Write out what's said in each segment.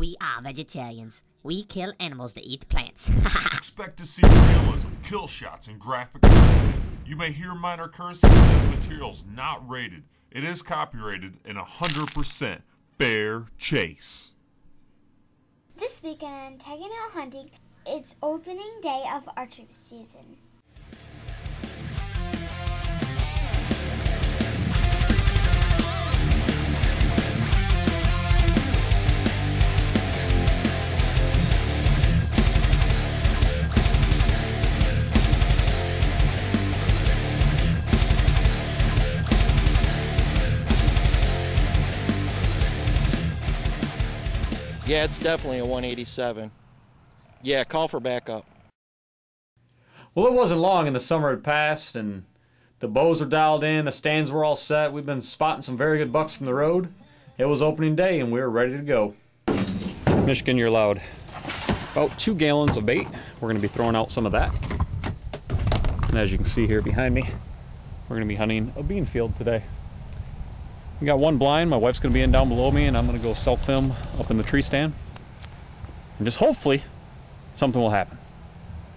we are vegetarians. We kill animals to eat plants. Expect to see realism, kill shots, and graphic content. You may hear minor cursing, but this material is not rated. It is copyrighted and 100% fair chase. This weekend I'm taking out hunting. It's opening day of archery season. Yeah, it's definitely a 187. Yeah, call for backup. Well, it wasn't long and the summer had passed and the bows were dialed in, the stands were all set. We've been spotting some very good bucks from the road. It was opening day and we were ready to go. Michigan, you're allowed about 2 gallons of bait. We're going to be throwing out some of that. And as you can see here behind me, we're going to be hunting a bean field today. We got 1 blind. My wife's going to be in down below me, and I'm going to go self-film up in the tree stand. And just hopefully, something will happen.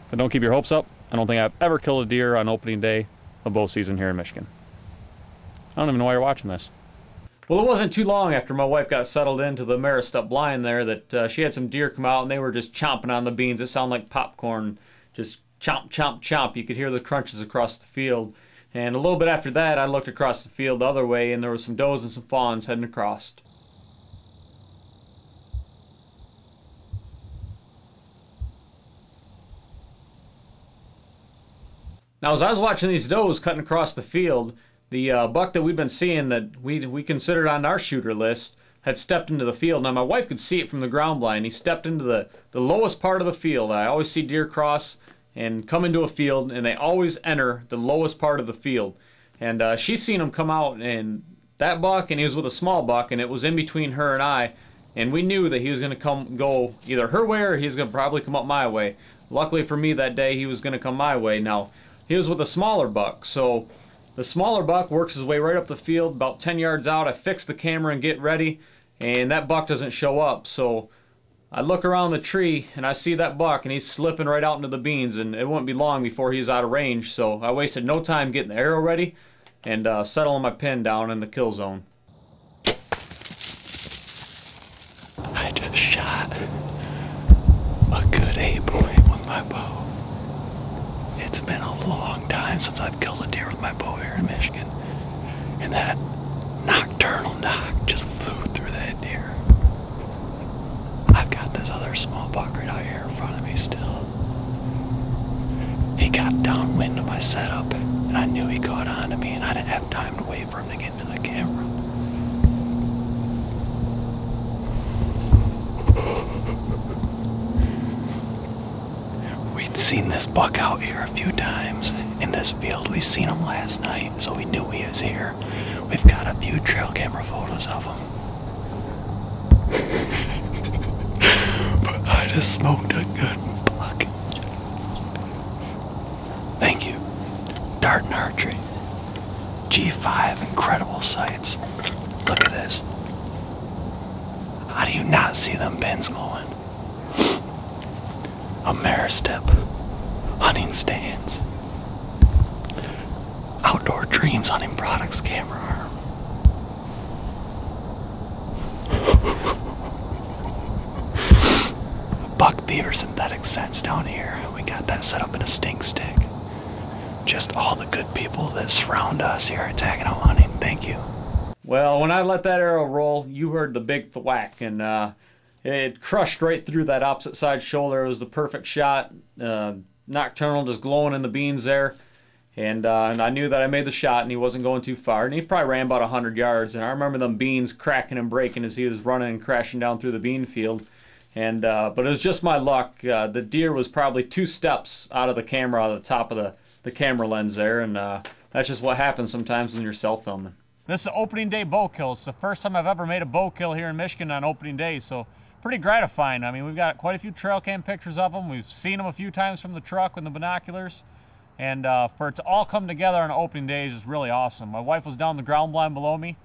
But don't keep your hopes up. I don't think I've ever killed a deer on opening day of bow season here in Michigan. I don't even know why you're watching this. Well, it wasn't too long after my wife got settled into the Maristep blind there that she had some deer come out, and they were just chomping on the beans. It sounded like popcorn, just chomp, chomp, chomp. You could hear the crunches across the field. And a little bit after that, I looked across the field the other way, and there were some does and some fawns heading across. Now, as I was watching these does cutting across the field, the buck that we've been seeing that we considered on our shooter list had stepped into the field. Now, my wife could see it from the ground blind. He stepped into the lowest part of the field. I always see deer cross and come into a field, and they always enter the lowest part of the field. And she's seen him come out, and that buck, and he was with a small buck, and it was in between her and I, and we knew that he was going to go either her way or he's going to probably come up my way. Luckily for me that day, he was going to come my way. Now, he was with a smaller buck, so the smaller buck works his way right up the field, about 10 yards out. I fix the camera and get ready, and that buck doesn't show up, so I look around the tree and I see that buck and he's slipping right out into the beans, and it wouldn't be long before he's out of range, so I wasted no time getting the arrow ready and settling my pin down in the kill zone. I just shot a good 8-point with my bow. It's been a long time since I've killed a deer with my bow here in Michigan, and that nocturnal knock just flew through that deer. I've got this other small buck right out here in front of me still. He got downwind of my setup, and I knew he caught on to me, and I didn't have time to wait for him to get into the camera. We'd seen this buck out here a few times. In this field, we seen him last night, so we knew he was here. We've got a few trail camera photos of him. I just smoked a good buck. Thank you, Dart and Archery. G5, incredible sights. Look at this. How do you not see them pins glowing? A Maristep, hunting stands, Outdoor Dreams hunting products camera arm. Buck beaver synthetic scents down here. We got that set up in a stink stick. Just all the good people that surround us here at Tagging Out Hunting. Thank you. Well, when I let that arrow roll, you heard the big thwack, and it crushed right through that opposite side shoulder. It was the perfect shot. Nocturnal just glowing in the beans there. And I knew that I made the shot and he wasn't going too far. And he probably ran about 100 yards. And I remember them beans cracking and breaking as he was running and crashing down through the bean field. And but it was just my luck. The deer was probably 2 steps out of the camera, out of the top of the camera lens there. And that's just what happens sometimes when you're self-filming. This is an opening day bow kill. It's the first time I've ever made a bow kill here in Michigan on opening day. So pretty gratifying. I mean, we've got quite a few trail cam pictures of them. We've seen them a few times from the truck with the binoculars. And for it to all come together on opening day is just really awesome. My wife was down the ground blind below me,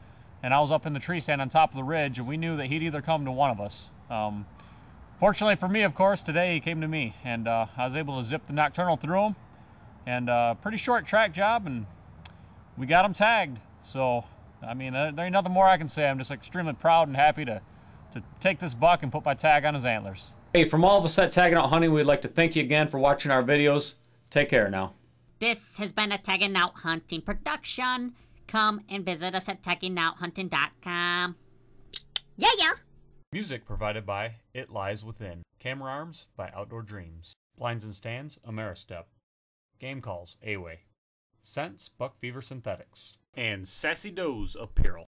and I was up in the tree stand on top of the ridge, and we knew that he'd either come to one of us. Fortunately for me, of course, today he came to me, and I was able to zip the nocturnal through him, and pretty short track job, and we got him tagged. So, I mean, there ain't nothing more I can say. I'm just extremely proud and happy to take this buck and put my tag on his antlers. Hey, from all of us at Tagging Out Hunting, we'd like to thank you again for watching our videos. Take care now. This has been a Tagging Out Hunting production. Come and visit us at taggingouthunting.com. Yeah. Music provided by It Lies Within. Camera Arms by Outdoor Dreams. Blinds and Stands, Ameristep. Game Calls, Away. Scents, Buck Fever Synthetics. And Sassy Doe's Apparel.